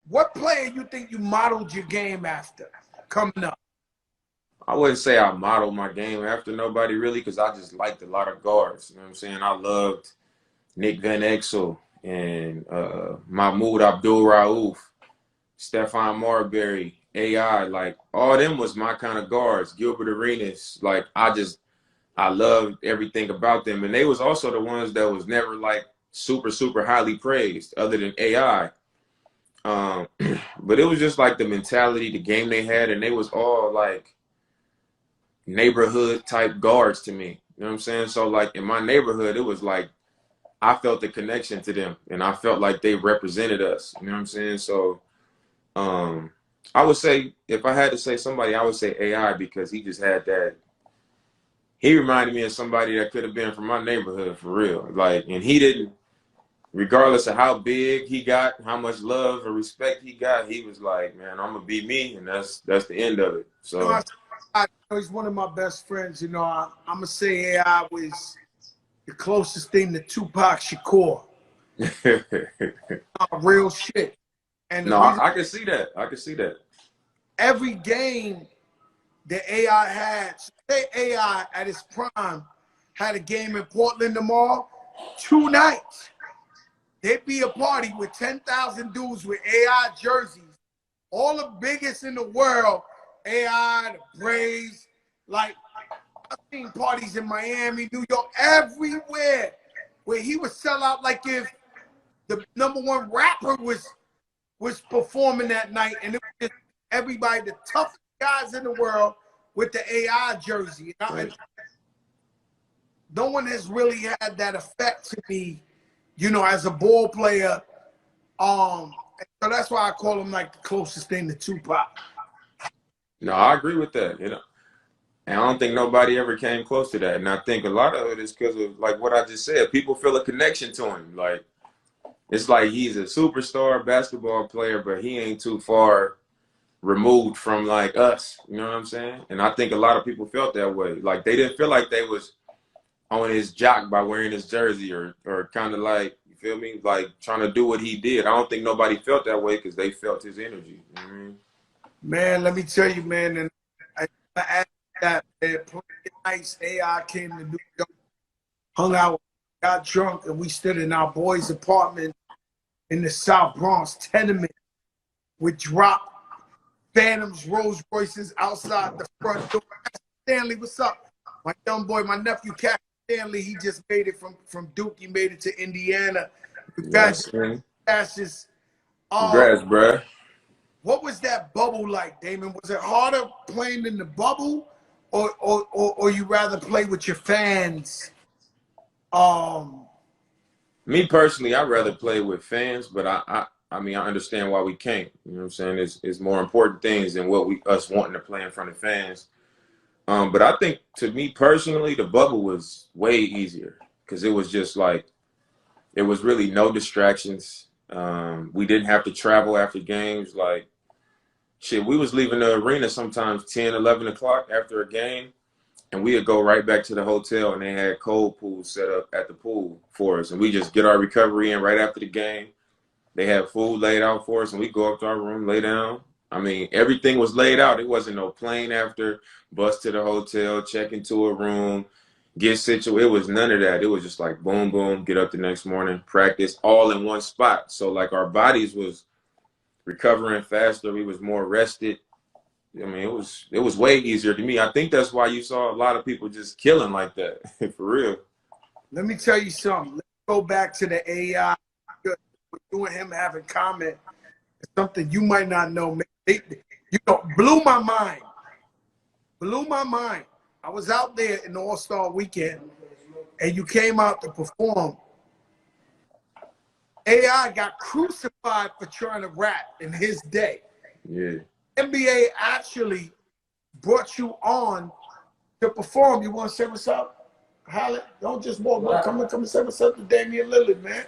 What player you think you modeled your game after coming up? I wouldn't say I modeled my game after nobody really, because I just liked a lot of guards. You know what I'm saying? I loved Nick Van Exel and Mahmoud Abdul Rauf, Stephon Marbury, AI. Like all them was my kind of guards. Gilbert Arenas. Like I loved everything about them, and they was also the ones that was never like super highly praised, other than AI. Um, but it was just like the mentality, the game they had, and they was all like neighborhood type guards to me. You know what I'm saying? So like in my neighborhood, it was like I felt the connection to them, and I felt like they represented us. You know what I'm saying? So um, I would say if I had to say somebody, I would say AI, because he just had that. He reminded me of somebody that could have been from my neighborhood for real. Like, and he didn't, regardless of how big he got, how much love or respect he got, he was like, man, I'm gonna be me, and that's the end of it. You know, So he's one of my best friends. You know, I'm gonna say AI was the closest thing to Tupac Shakur. Real shit. And the no, reason I can see that. I can see that. every game that AI had, say AI at its prime had a game in Portland tomorrow, 2 nights. There'd be a party with 10,000 dudes with AI jerseys, all the biggest in the world. AI, the Braves, like I've seen parties in Miami, New York, everywhere, where he would sell out like if the #1 rapper was performing that night, and it was just everybody, the toughest guys in the world, with the AI jersey. And no one has really had that effect to me, you know, as a ball player. So that's why I call him like the closest thing to Tupac. No, I agree with that. You know, and I don't think nobody ever came close to that. And I think a lot of it is because of like what I just said. People feel a connection to him. Like it's like he's a superstar basketball player, but he ain't too far removed from like us. You know what I'm saying? And I think a lot of people felt that way. Like they didn't feel like they was on his jock by wearing his jersey, or kind of like, you feel me, like trying to do what he did. I don't think nobody felt that way because they felt his energy. You know what I mean? Man, let me tell you, man, and I asked that, man, nice AI came to New York, hung out, got drunk, and we stood in our boy's apartment in the South Bronx tenement with drop Phantoms, Rolls Royces outside the front door. Stanley, what's up? My young boy, my nephew, Captain Stanley, he just made it from Duke. He made it to Indiana. Yes, Congratulations. congrats, bruh. What was that bubble like, Damon? Was it harder playing in the bubble, or you rather play with your fans? Me personally, I'd rather play with fans, but I mean, I understand why we can't. You know what I'm saying? It's more important things than what us wanting to play in front of fans. But I think, to me personally, the bubble was way easier because it was just like, it was really no distractions. We didn't have to travel after games. Like, shit, we was leaving the arena sometimes 10, 11 o'clock after a game, and we would go right back to the hotel, and they had cold pools set up at the pool for us, and we just get our recovery in right after the game. They had food laid out for us, and we go up to our room, lay down. I mean, everything was laid out. It wasn't no plane after, bus to the hotel, check into a room, get situated. It was none of that. It was just like boom, boom, get up the next morning, practice, all in one spot. So like our bodies was recovering faster. We was more rested. I mean, it was way easier to me. I think that's why you saw a lot of people just killing like that, for real. Let me tell you something. Let's go back to the AI. You and him have in common something you might not know. You know, blew my mind. Blew my mind. I was out there in the All-Star weekend, and you came out to perform. AI got crucified for trying to rap in his day. Yeah. NBA actually brought you on to perform. You want to say what's up? Holla. Don't just walk up. Come and say what's up to Damian Lillard, man.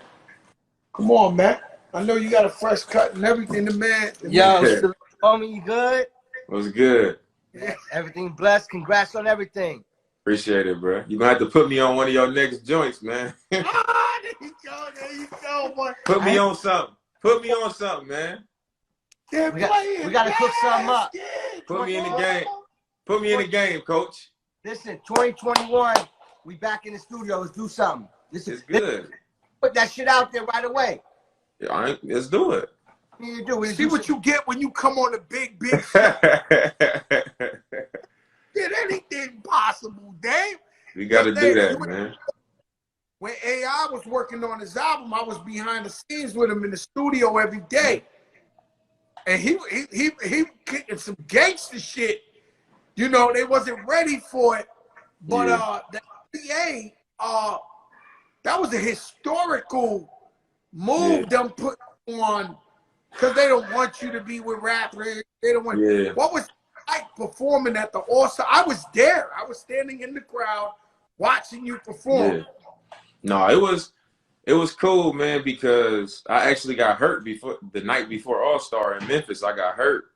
Come on, man. I know you got a fresh cut and everything. Yo, homie, you good? What's good? Yeah. Everything blessed. Congrats on everything. Appreciate it, bro. You're going to have to put me on one of your next joints, man. Ah, there you go, boy. Put me on something. Put me on something, man. They're playing we gotta cook something up. Put me in the game. Put me in the game, coach. Listen, 2021, we back in the studio. Let's do something. It's good. Put that shit out there right away. Yeah, let's do it. See what you get when you come on the big show. Did anything possible, Dave? We got to do that, man. When AI was working on his album, I was behind the scenes with him in the studio every day. And he kicking some gangster shit. You know, they wasn't ready for it. But the NBA, that was a historical move them put on, because they don't want you to be with rappers. They don't want what was like performing at the All-Star? I was there. I was standing in the crowd watching you perform. Yeah. No, it was cool, man, because I actually got hurt the night before All-Star in Memphis. I got hurt.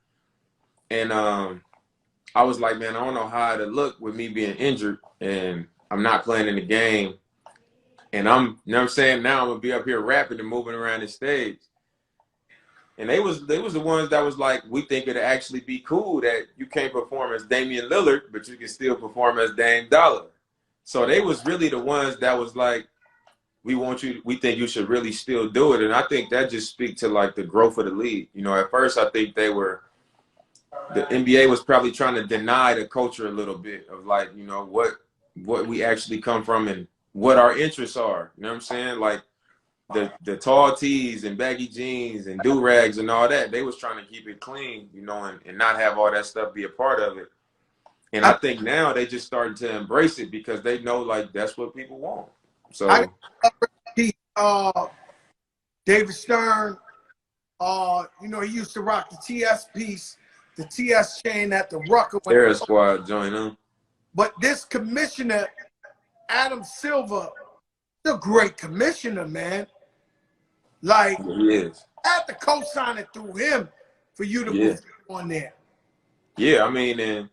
And I was like, man, I don't know how to look with me being injured and I'm not playing in the game. And you know what I'm saying? Now I'm going to be up here rapping and moving around the stage. And they was the ones that was like, we think it'd actually be cool that you can't perform as Damian Lillard, but you can still perform as Dame Dollar. So they was really the ones that was like, we think you should really still do it. And I think that just speaks to like the growth of the league. You know, at first I think the NBA was probably trying to deny the culture a little bit of like, you know, what we actually come from and what our interests are. You know what I'm saying? Like the tall tees and baggy jeans and do-rags and all that, they was trying to keep it clean, you know, and not have all that stuff be a part of it. And I think now they just starting to embrace it because they know like that's what people want. So David Stern, you know, he used to rock the TS piece, the TS chain at the Rucker. Terror Squad join them. But this commissioner, Adam Silver, the great commissioner, man. Like, he is. I had to co-sign it through him for you to move on there. Yeah, I mean, and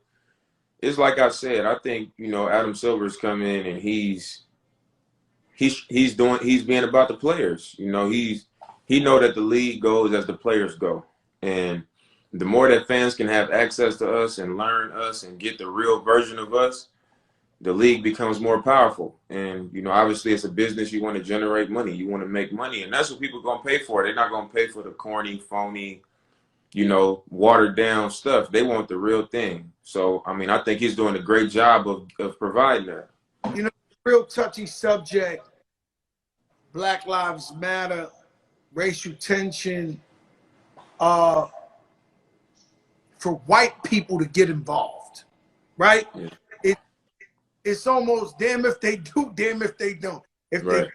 it's like I said, I think, you know, Adam Silver's come in and he's being about the players. You know, he know that the league goes as the players go. And the more that fans can have access to us and learn us and get the real version of us, the league becomes more powerful. And, you know, obviously it's a business. You want to generate money. You want to make money. And that's what people are going to pay for. They're not going to pay for the corny, phony, you know, watered down stuff. They want the real thing. So, I mean, I think he's doing a great job of providing that. You know, real touchy subject, Black Lives Matter, racial tension, for white people to get involved, right? Yeah. It's almost damn if they do, damn if they don't. If they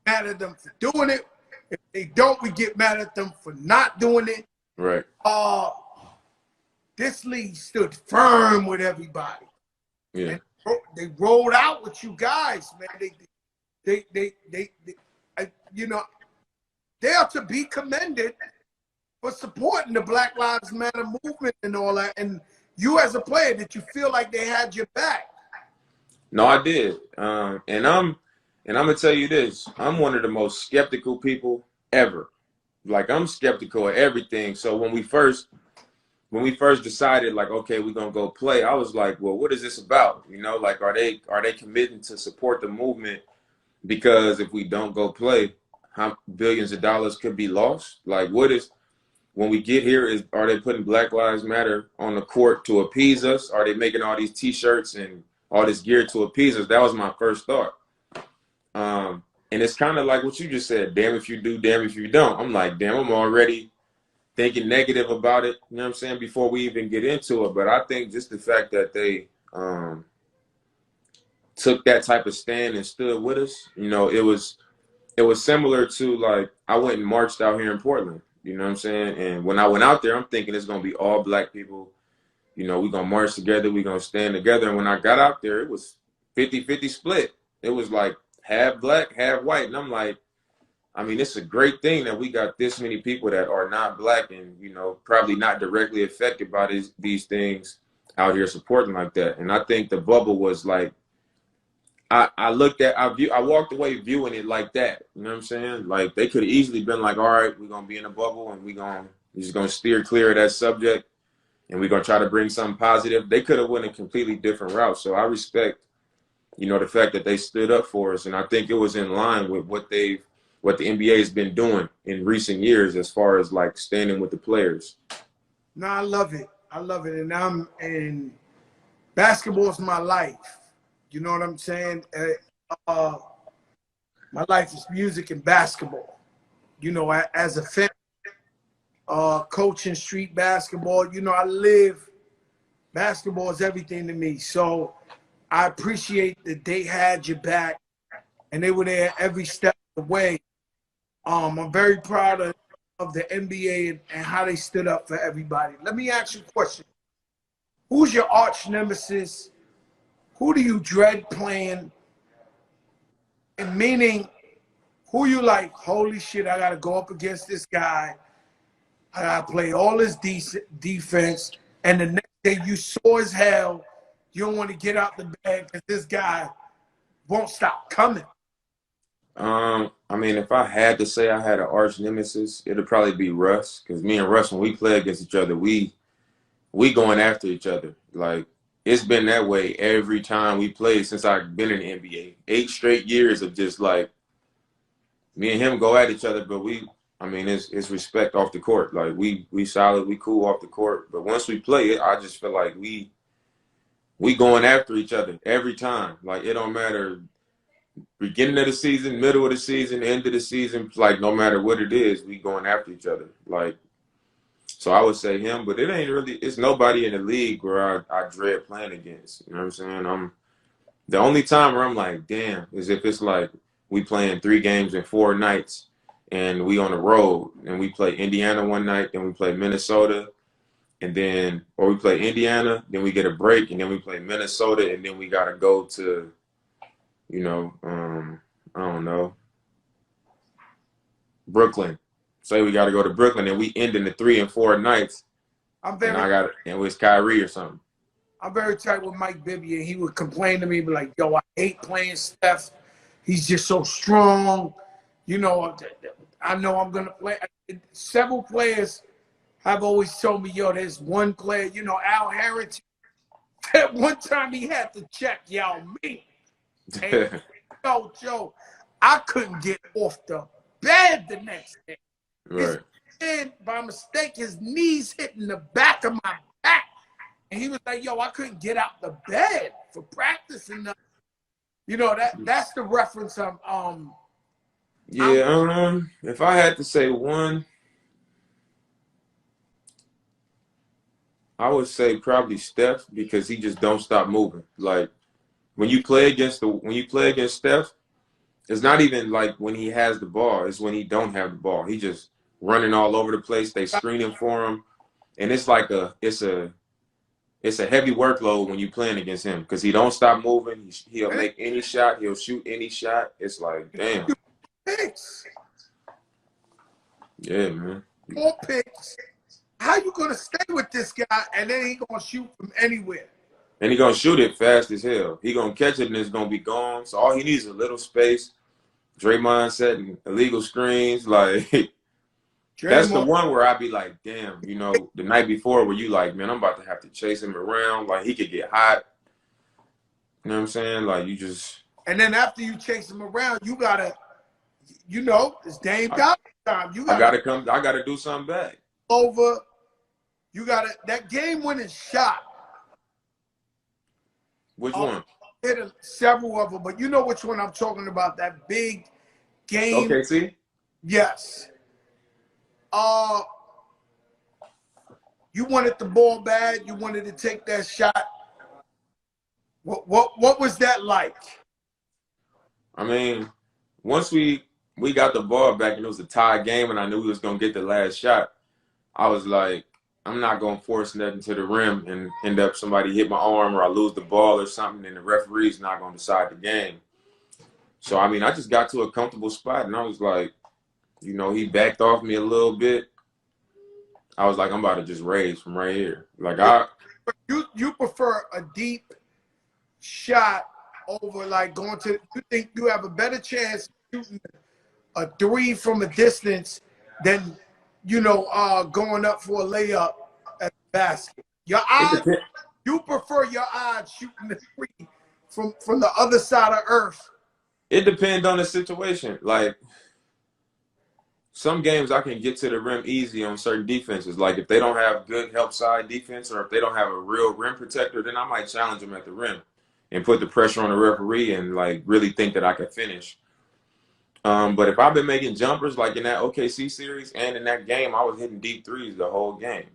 mad at them for doing it, if they don't, we get mad at them for not doing it. Right. This league stood firm with everybody. Yeah. And they rolled out with you guys, man. They you know, they are to be commended for supporting the Black Lives Matter movement and all that. And you as a player, did you feel like they had your back? No, I did. And I'm gonna tell you this. I'm one of the most skeptical people ever. Like, I'm skeptical of everything. So when we first decided, like, okay, we're gonna go play, I was like, well, what is this about? You know, like, are they committing to support the movement? Because if we don't go play, how billions of dollars could be lost? Like, when we get here, are they putting Black Lives Matter on the court to appease us? Are they making all these T-shirts and all this gear to appease us? That was my first thought. And it's kind of like what you just said, damn if you do, damn if you don't. I'm like, damn, I'm already thinking negative about it, you know what I'm saying, before we even get into it. But I think just the fact that they took that type of stand and stood with us, you know, it was similar to, like, I went and marched out here in Portland, you know what I'm saying? And when I went out there, I'm thinking it's going to be all black people. You know, we're going to march together. We're going to stand together. And when I got out there, it was 50-50 split. It was like half black, half white. And I'm like, I mean, it's a great thing that we got this many people that are not black and, you know, probably not directly affected by these things out here supporting like that. And I think the bubble was like, I walked away viewing it like that. You know what I'm saying? Like, they could have easily been like, all right, we're going to be in a bubble and we're going to We're just gonna steer clear of that subject, and we're gonna try to bring something positive. They could have went a completely different route. So I respect, the fact that they stood up for us, and I think it was in line with what the NBA has been doing in recent years as far as like standing with the players. No, I love it. I love it. And basketball is my life. You know what I'm saying? My life is music and basketball. You know, as a fan, coaching street basketball, I live basketball is everything to me. So I appreciate that they had your back and they were there every step of the way. I'm very proud of the NBA and how they stood up for everybody. Let me ask you a question. Who's your arch nemesis? Who do you dread playing? And meaning, who you like, holy shit, I got to go up against this guy. I got to play all this defense. And the next day you sore as hell. You don't want to get out the bed because this guy won't stop coming. I mean, if I had to say I had an arch nemesis, it'd probably be Russ. Because me and Russ, when we play against each other, we going after each other. Like, it's been that way every time we play since I've been in the NBA. 8 straight years of just like me and him go at each other, but it's respect off the court. Like we solid, we cool off the court. But once we play it, I just feel like we going after each other every time. Like, it don't matter beginning of the season, middle of the season, end of the season, like no matter what it is, we going after each other. Like, so I would say him, but it's nobody in the league where I dread playing against. You know what I'm saying? The only time where I'm like, damn, is if it's like we playing 3 games in 4 nights and we on the road and we play Indiana one night, then we play Minnesota, or we play Indiana, then we get a break, and then we play Minnesota, and then we got to go to, I don't know, Brooklyn. Say we got to go to Brooklyn, and we end in the 3 and 4 nights, and it was Kyrie or something. I'm very tight with Mike Bibby, and he would complain to me, be like, yo, I hate playing Steph. He's just so strong. I know I'm going to play. Several players have always told me, yo, there's one player, Al Harrington, that one time he had to check Yao Ming. And Joe, I couldn't get off the bed the next day. Right. And by mistake, his knees hitting the back of my back. And he was like, yo, I couldn't get out the bed for practice and that's the reference if I had to say one, I would say probably Steph, because he just don't stop moving. Like, when you play against Steph, it's not even like when he has the ball, it's when he don't have the ball. He just running all over the place. They screening for him. And it's like it's a heavy workload when you're playing against him, because he don't stop moving. He'll make any shot. He'll shoot any shot. It's like, damn. Picks. Yeah, man. 4 picks. How you going to stay with this guy and then he going to shoot from anywhere? And he going to shoot it fast as hell. He going to catch it and it's going to be gone. So all he needs is a little space. Draymond setting illegal screens. Like, that's the one where I be like, damn, the night before where you like, man, I'm about to have to chase him around. Like, he could get hot. You know what I'm saying? Like, you just. And then after you chase him around, you got to, it's Dame Dollar time. I got to do something back. Over. You got to, that game-winning shot. Which one? Hit several of them, but you know which one I'm talking about, that big game. Okay, see? Yes. You wanted the ball bad. You wanted to take that shot. What was that like? I mean, once we got the ball back and it was a tie game and I knew we was going to get the last shot, I was like, I'm not going to force nothing to the rim and end up somebody hit my arm or I lose the ball or something and the referee's not going to decide the game. So, I mean, I just got to a comfortable spot and I was like, he backed off me a little bit. I was like, I'm about to just raise from right here. Like, You prefer a deep shot over like going to, you think you have a better chance shooting a 3 from a distance than going up for a layup at the basket. Your It odds, depends. you prefer your odds shooting the three from the other side of earth. It depends on the situation. Like some games, I can get to the rim easy on certain defenses. Like if they don't have good help side defense, or if they don't have a real rim protector, then I might challenge them at the rim and put the pressure on the referee and like really think that I can finish. But if I've been making jumpers like in that OKC series and in that game, I was hitting deep threes the whole game.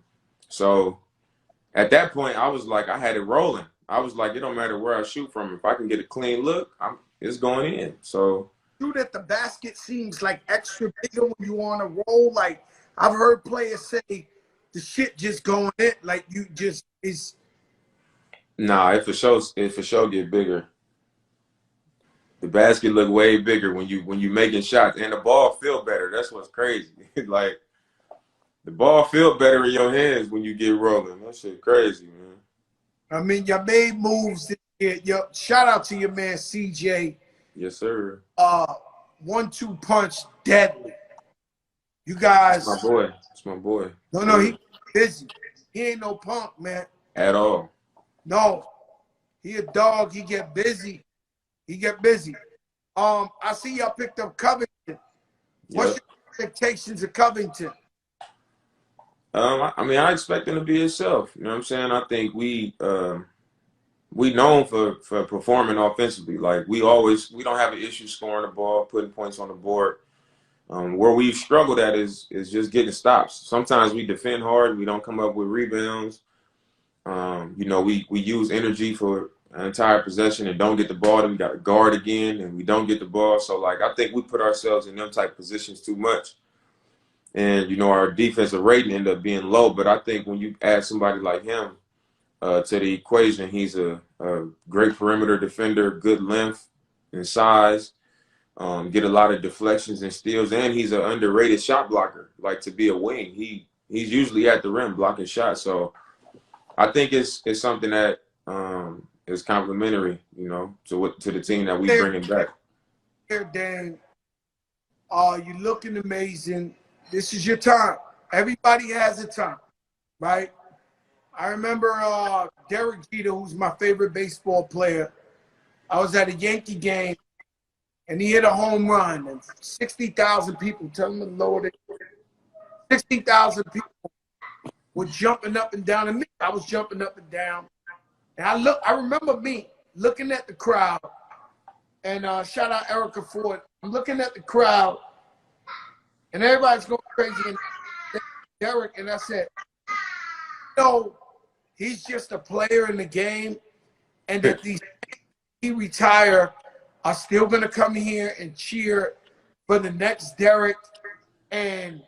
So at that point, I was like, I had it rolling. I was like, it don't matter where I shoot from. If I can get a clean look, it's going in. So Shoot at the basket seems like extra bigger when you on a roll. Like I've heard players say the shit just going in. Like you just is. nah, it for sure get bigger. The basket look way bigger when you making shots, and the ball feel better. That's what's crazy. Like the ball feel better in your hands when you get rolling. That shit crazy, man. I mean, you made moves this year. Shout out to your man CJ. Yes, sir. 1-2 punch, deadly. You That's guys, my boy. That's my boy. no, he busy. He ain't no punk, man. At all. No, he a dog. He get busy. He get busy. I see y'all picked up Covington. What's Yep. your expectations of Covington? I mean, I expect him to be himself. You know what I'm saying? I think we known for performing offensively. Like we don't have an issue scoring the ball, putting points on the board. Where we've struggled at is just getting stops. Sometimes we defend hard, we don't come up with rebounds. We use energy for an entire possession and don't get the ball. Then we got to guard again, and we don't get the ball. So like I think we put ourselves in them type of positions too much. And our defensive rating ended up being low. But I think when you add somebody like him to the equation, he's a great perimeter defender, good length and size, get a lot of deflections and steals, and he's an underrated shot blocker. Like to be a wing, he's usually at the rim blocking shots. So I think it's something that is complementary, to the team that we bringing back. Here, Dan, you're looking amazing. This is your time. Everybody has a time, right? I remember Derek Jeter, who's my favorite baseball player. I was at a Yankee game, and he hit a home run, and 60,000 people, tell him to lower it. 60,000 people were jumping up and down, and me, I was jumping up and down. And I remember me looking at the crowd, and shout out Erica Ford. I'm looking at the crowd, and everybody's going crazy. And Derek, and I said, he's just a player in the game, and that he retire are still going to come here and cheer for the next Derek, and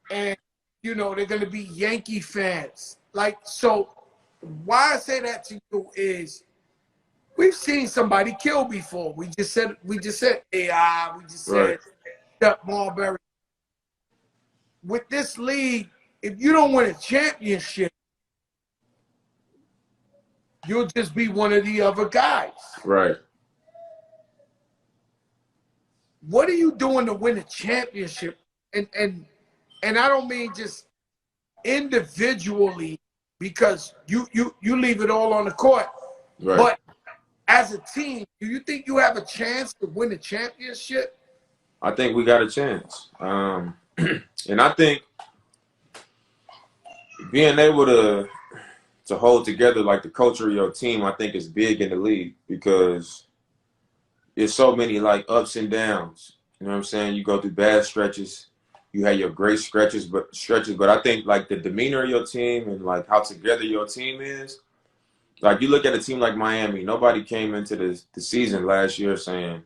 they're going to be Yankee fans. Like, so why I say that to you is we've seen somebody kill before. We just said AI, we just said Shep Marbury. With this league, if you don't win a championship, you'll just be one of the other guys. Right. What are you doing to win a championship? And I don't mean just individually, because you leave it all on the court. Right. But as a team, do you think you have a chance to win a championship? I think we got a chance. And I think being able to hold together like the culture of your team, I think is big in the league, because there's so many like ups and downs. You know what I'm saying? You go through bad stretches, you have your great stretches, but I think like the demeanor of your team and like how together your team is. Like you look at a team like Miami, nobody came into the season last year saying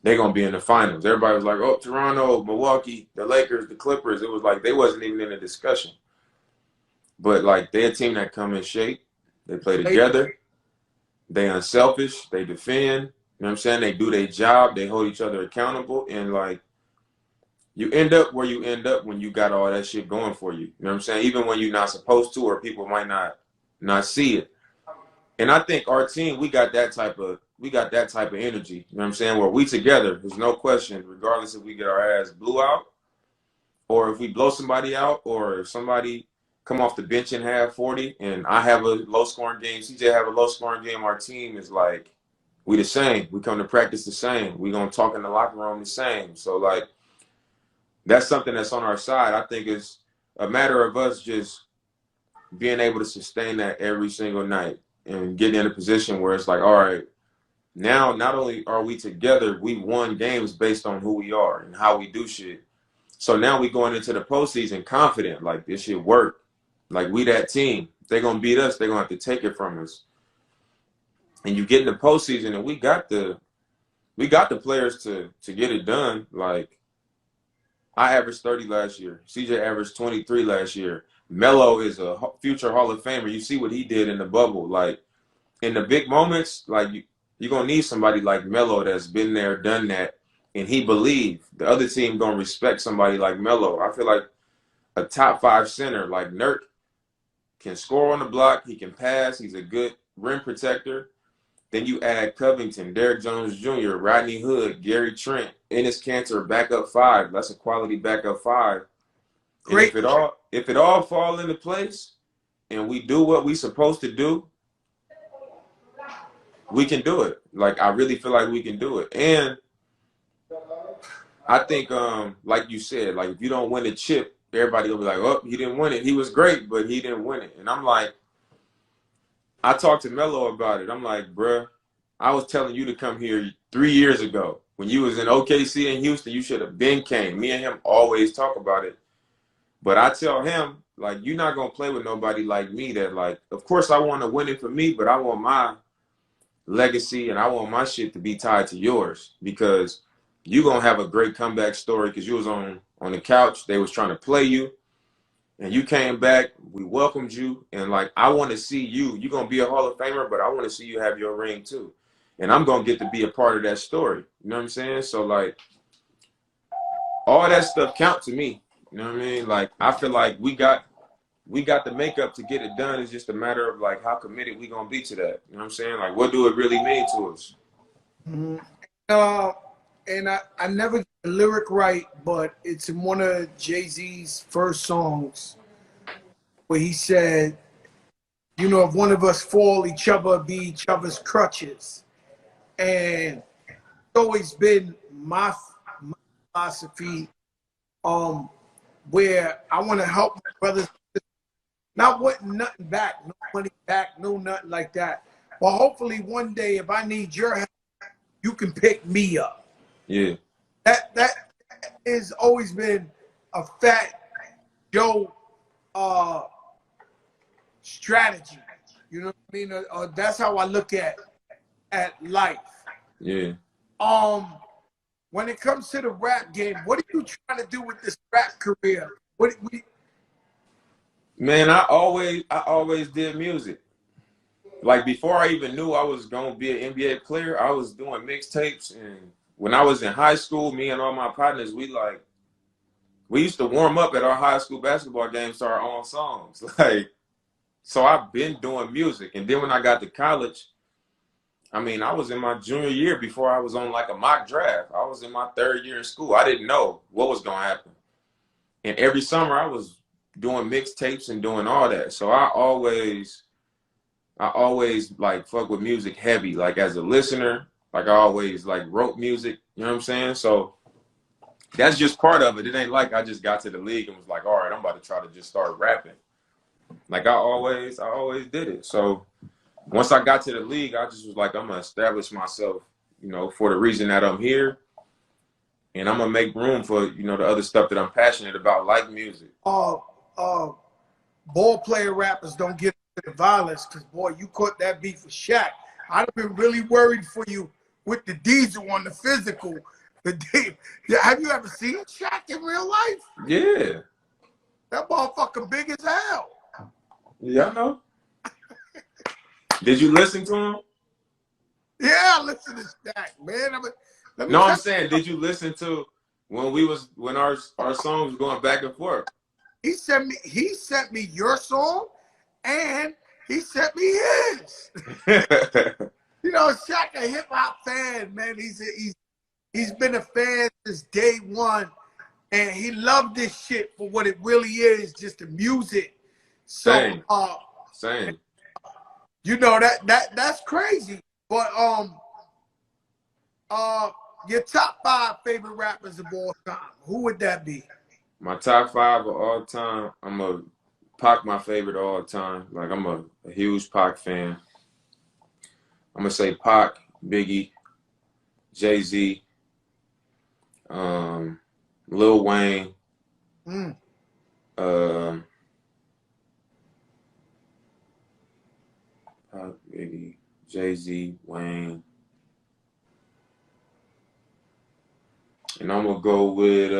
they're gonna be in the finals. Everybody was like, oh, Toronto, Milwaukee, the Lakers, the Clippers. It was like they wasn't even in the discussion. But like they're a team that come in shape, they play together, they unselfish, they defend. You know what I'm saying? They do their job. They hold each other accountable. And, like, you end up where you end up when you got all that shit going for you. You know what I'm saying? Even when you're not supposed to, or people might not see it. And I think our team, we got that type of energy. You know what I'm saying? Where we together, there's no question, regardless if we get our ass blew out or if we blow somebody out, or if somebody come off the bench and have 40 and I have a low scoring game, CJ have a low scoring game, our team is like, we the same. We come to practice the same. We gonna talk in the locker room the same. So like, that's something that's on our side. I think it's a matter of us just being able to sustain that every single night and getting in a position where it's like, all right, now not only are we together, we won games based on who we are and how we do shit. So now we going into the postseason confident, like this shit work. Like we that team. If they're gonna beat us, they're gonna have to take it from us. And you get in the postseason and we got the players to get it done. Like I averaged 30 last year. CJ averaged 23 last year. Melo is a future Hall of Famer. You see what he did in the bubble. Like in the big moments, like you're gonna need somebody like Melo that's been there, done that, and he believe the other team gonna respect somebody like Melo. I feel like a top 5 center like Nurk can score on the block, he can pass, he's a good rim protector. Then you add Covington, Derrick Jones Jr., Rodney Hood, Gary Trent, Enes Kanter, backup 5. That's a quality backup 5. Great. And if it all fall into place and we do what we supposed to do, we can do it. Like I really feel like we can do it. And I think like you said, like if you don't win a chip, everybody will be like, oh, he didn't win it. He was great, but he didn't win it. And I'm like, I talked to Melo about it. I'm like, bruh, I was telling you to come here 3 years ago. When you was in OKC in Houston, you should have been came. Me and him always talk about it. But I tell him, like, you're not going to play with nobody like me that, like, of course I want to win it for me, but I want my legacy and I want my shit to be tied to yours because you're going to have a great comeback story because you was on the couch. They was trying to play you. And you came back, we welcomed you, and like I want to see you. You're gonna be a Hall of Famer, but I want to see you have your ring too. And I'm gonna get to be a part of that story. You know what I'm saying? So like all that stuff count to me. You know what I mean? Like I feel like we got the makeup to get it done. It's just a matter of like how committed we gonna be to that. You know what I'm saying? Like what do it really mean to us? Mm-hmm. And I never get the lyric right, but it's in one of Jay-Z's first songs where he said, you know, if one of us fall, each other be each other's crutches. And it's always been my philosophy where I want to help my brothers, not wanting nothing back, no money back, no nothing like that. But hopefully one day if I need your help, you can pick me up. Yeah. That has always been a Fat Joe strategy. You know what I mean? That's how I look at life. Yeah. When it comes to the rap game, what are you trying to do with this rap career? Man, I always did music. Like before I even knew I was gonna be an NBA player, I was doing mixtapes. And when I was in high school, me and all my partners, we used to warm up at our high school basketball games to our own songs. Like, so I've been doing music. And then when I got to college, I mean, I was in my junior year before I was on like a mock draft. I was in my 3rd year in school. I didn't know what was gonna happen. And every summer I was doing mixtapes and doing all that. So I always like fuck with music heavy, like as a listener, like I always like wrote music, you know what I'm saying? So that's just part of it. It ain't like I just got to the league and was like, all right, I'm about to try to just start rapping. Like I always did it. So once I got to the league, I just was like, I'm gonna establish myself, you know, for the reason that I'm here. And I'm gonna make room for, you know, the other stuff that I'm passionate about, like music. Ball player rappers don't get into the violence because, boy, you caught that beef with Shaq. I'd have been really worried for you with the diesel on the physical. Have you ever seen Shaq in real life? Yeah. That motherfucker big as hell. Yeah, I know. Did you listen to him? Yeah, listen to Shaq, man. I'm saying, did you listen to when our songs were going back and forth? He sent me your song, and he sent me his. You know, Shaq a hip hop fan, man. He's been a fan since day one, and he loved this shit for what it really is, just the music. So Same. Same. you know that's crazy. But your top 5 favorite rappers of all time, who would that be? My top 5 of all time, I'm a Pac, my favorite of all time. Like I'm a huge Pac fan. I'm gonna say Pac, Biggie, Jay-Z, Lil Wayne, Mm. Pac, Biggie, Jay-Z, Wayne, and I'm gonna go with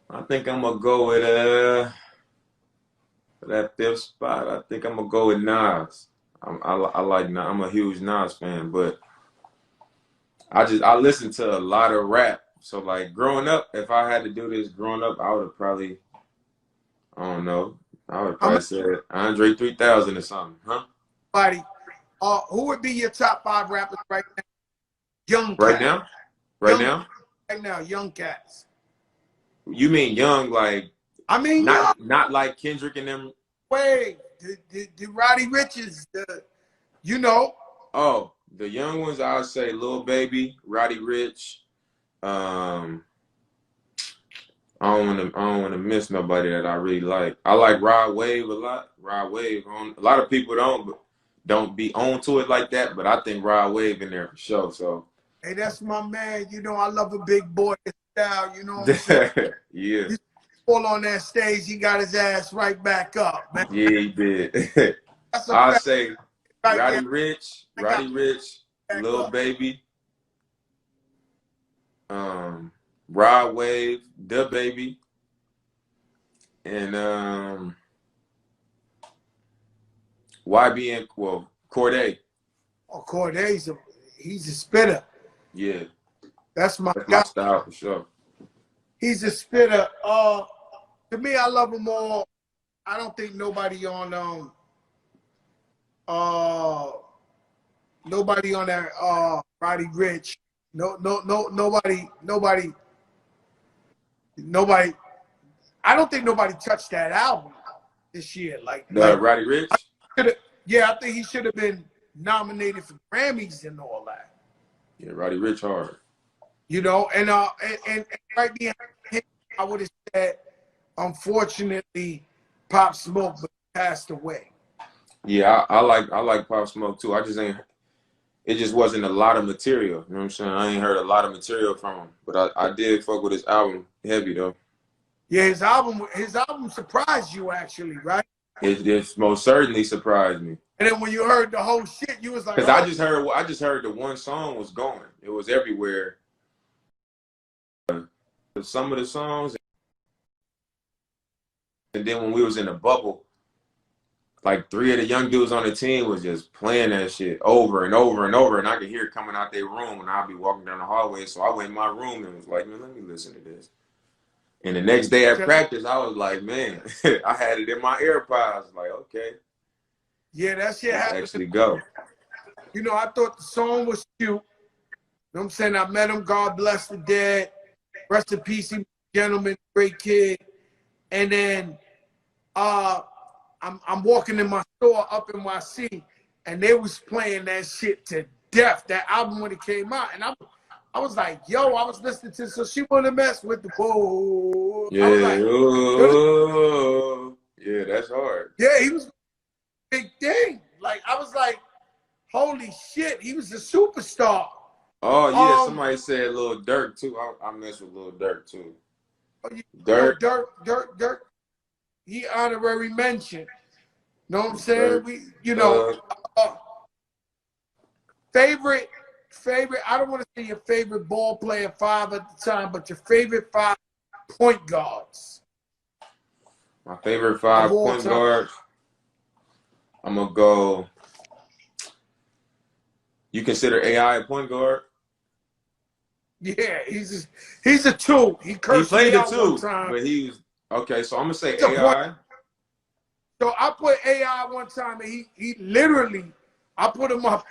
I think I'm gonna go with for that 5th spot. I think I'm gonna go with Nas. I like Nas. I'm a huge Nas fan, but I listen to a lot of rap. So like growing up, if I had to do this growing up, I would have probably I don't know. I would I'm probably say Andre 3000 or something, huh? somebody. Who would be your top 5 rappers right now? Young Right cats. now, right Young now. right now. Young cats. You mean young, like I mean, young. not like Kendrick and them? Way the Roddy Riches. You know. Oh, the young ones. I would say Lil Baby, Roddy Rich. I don't want to miss nobody that I really like. I like Rod Wave a lot. Rod Wave. A lot of people don't be on to it like that, but I think Rod Wave in there for sure. So Hey, that's my man. You know, I love a big boy style. You know what I'm saying? yeah, You fall on that stage, he got his ass right back up, man. yeah, he did. That's a I'll fact say right there. I got Roddy Rich, back Lil up. Baby, Rod Wave, Da Baby, and YBN, well, Corday. Oh, Corday's he's a spitter. Yeah, That's my that's my guy. style for sure. He's a spitter. To me, I love them all. I don't think nobody on that Roddy Rich. Nobody. I don't think nobody touched that album this year. The Roddy Rich. Yeah, I think he should have been nominated for Grammys and all that. Yeah, Roddy Rich hard. You know, and right behind him, I would have said, unfortunately, Pop Smoke passed away. Yeah, I like Pop Smoke too. It just wasn't a lot of material. You know what I'm saying? I ain't heard a lot of material from him, but I did fuck with his album heavy though. Yeah, his album surprised you actually, right? It most certainly surprised me. And then when you heard the whole shit, you was like, Cause oh. I just heard the one song was going. It was everywhere. Some of the songs, and then when we was in the bubble, like 3 of the young dudes on the team was just playing that shit over and over and over, and I could hear it coming out their room, and I'd be walking down the hallway. So I went in my room and was like, man, let me listen to this. And the next day at practice, I was like, man, I had it in my AirPods. Like, okay. Yeah, that shit happened. Actually go. You know, I thought the song was cute. You know what I'm saying? I met him. God bless the dead. Rest in peace, he was a gentleman, great kid. And then I'm walking in my store up in NYC, and they was playing that shit to death, that album when it came out. And I was like, yo, I was listening to So She Wanna Mess with the Whoa. Yeah. I was like, oh, yeah, that's hard. yeah, he was a big thing. Like, I was like, holy shit, he was a superstar. Oh, yeah, somebody said Lil Durk, too. I mess with Lil Durk, too. Dirk, he honorary mention. Know what I'm saying? Favorite, I don't want to say your favorite ball player 5 at the time, but your favorite 5 point guards. My favorite 5 point guards, I'm going to go. You consider AI a point guard? Yeah, he's a 2. He cursed played me the out 2, one time. but he's okay. So I'm gonna say AI. So I put AI one time, and he literally, I put him up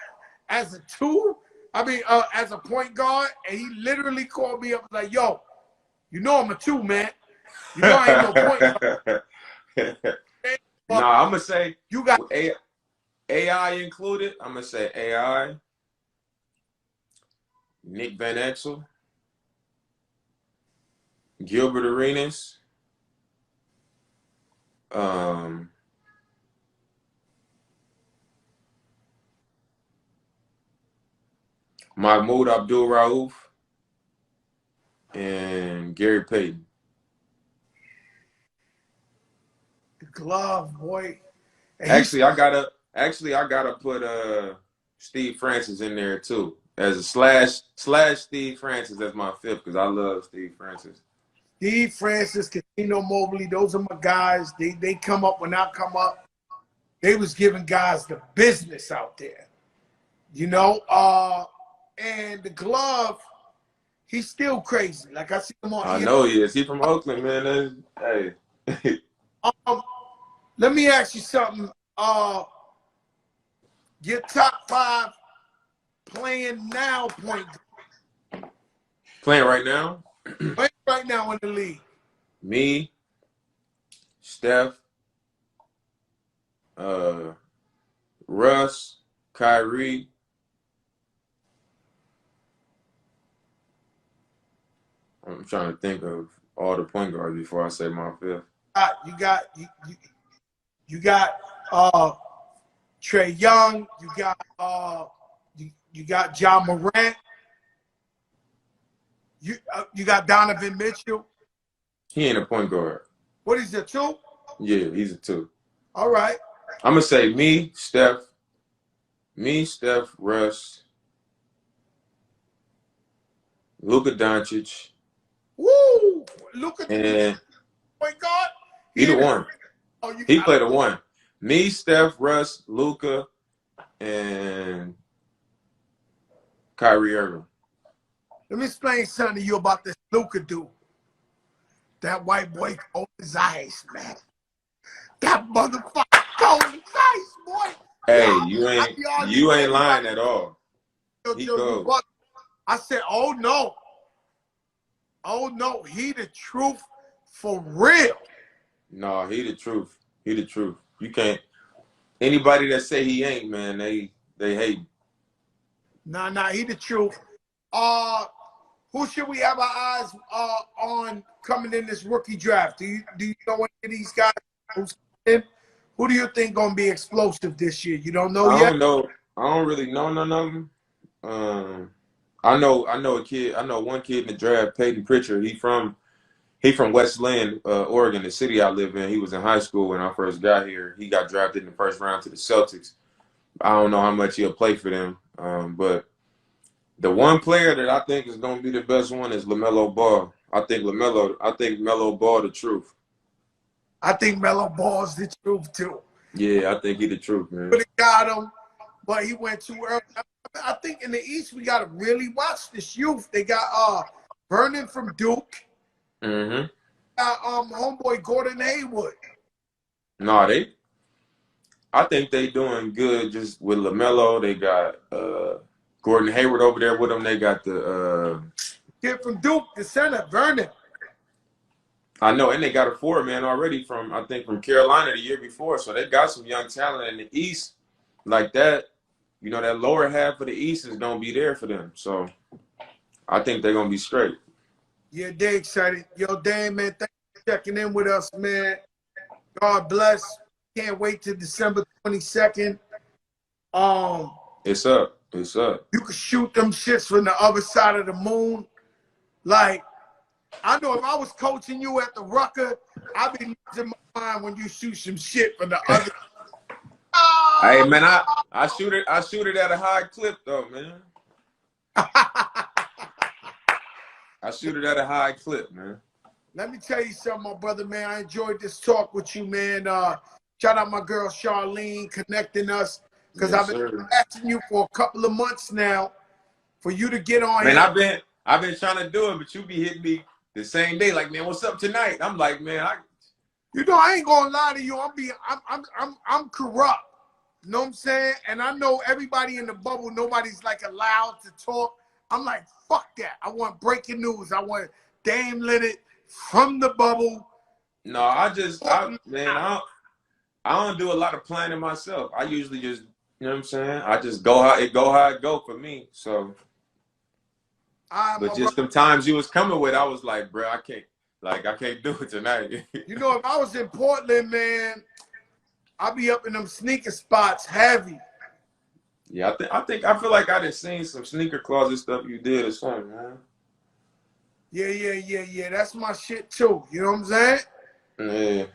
as a 2, I mean, as a point guard, and he literally called me up like, "Yo, you know I'm a 2, man. You know I ain't no point guard." No, But I'm gonna say you got AI included. I'm gonna say AI, Nick Van Exel, Gilbert Arenas, um, Mahmoud Abdul Rauf, and Gary Payton. the glove, boy. And I gotta put Steve Francis in there too as a slash Steve Francis as my fifth because I love Steve Francis. Steve Francis, Casino Mobley, those are my guys. They come up when I come up. They was giving guys the business out there. You know, and the glove, he's still crazy. Like I see him on I ESPN. know he is. He from Oakland, man. Hey. Let me ask you something. Your top 5 playing now point Playing right now? playing right now in the league. Me, Steph, Russ, Kyrie. I'm trying to think of all the point guards before I say my fifth. You got Trey Young. You got John Morant. You got Donovan Mitchell. He ain't a point guard. What is it, 2? Yeah, he's a 2. All right. I'm gonna say me, Steph, Russ, Luka Doncic, Woo! Look at and point guard. either one. Oh, He played a 1. Me, Steph, Russ, Luka, and Kyrie Irving. Let me explain something to you about this Luka dude. That white boy cold his eyes, man. That motherfucker cold his eyes, boy. Hey, Yo, you ain't lying at all. He cold. I said, oh no. Oh no, he the truth for real. No, he the truth. He the truth. You can't. Anybody that say he ain't, man, they hate. Nah, he the truth. Who should we have our eyes on coming in this rookie draft? Do you know any of these guys who's in? Who do you think gonna be explosive this year? You don't know yet? I don't know. I don't really know none of them. I know a kid. I know one kid in the draft, Peyton Pritchard. He from West Lynn, Oregon, the city I live in. He was in high school when I first got here. He got drafted in the first round to the Celtics. I don't know how much he'll play for them, but the one player that I think is going to be the best one is LaMelo Ball. I think Melo Ball the truth. I think Melo Ball's the truth too. Yeah, I think he the truth, man. Could have got him, but he went too early. I think in the East we got to really watch this youth. They got Vernon from Duke. Mm-hmm. Homeboy Gordon Hayward. No, I think they doing good just with LaMelo. They got Gordon Hayward over there with them. They got the kid from Duke, the center, Vernon. I know, and they got a 4-man already from Carolina the year before. So they got some young talent in the East like that. You know, that lower half of the East is gonna be there for them. So I think they're gonna be straight. Yeah, they excited. Yo, Dan, man, thanks for checking in with us, man. God bless. Can't wait till December 22nd. It's up. It's up. You can shoot them shits from the other side of the moon. Like, I know if I was coaching you at the Rucker, I'd be losing my mind when you shoot some shit from the other. Hey man, I shoot it at a high clip though, man. I shoot it at a high clip, man. Let me tell you something, my brother, man. I enjoyed this talk with you, man. Shout out my girl Charlene connecting us. Because Yes, I've been asking you for a couple of months now for you to get on man, here. I've been trying to do it, but you be hitting me the same day, like, man, what's up tonight? I'm like, man, you know, I ain't gonna lie to you. I'm corrupt. You know what I'm saying? And I know everybody in the bubble, nobody's like allowed to talk. I'm like, fuck that. I want breaking news. I want Dame Lillard from the bubble. No, man, I don't do a lot of planning myself. I usually just, you know what I'm saying? I just go how it go for me. So, but just the times you was coming with, I was like, bro, I can't do it tonight. You know, if I was in Portland, man, I'd be up in them sneaker spots heavy. Yeah, I feel like I done seen some sneaker closet stuff you did or something, man. Yeah. That's my shit too. You know what I'm saying? Yeah.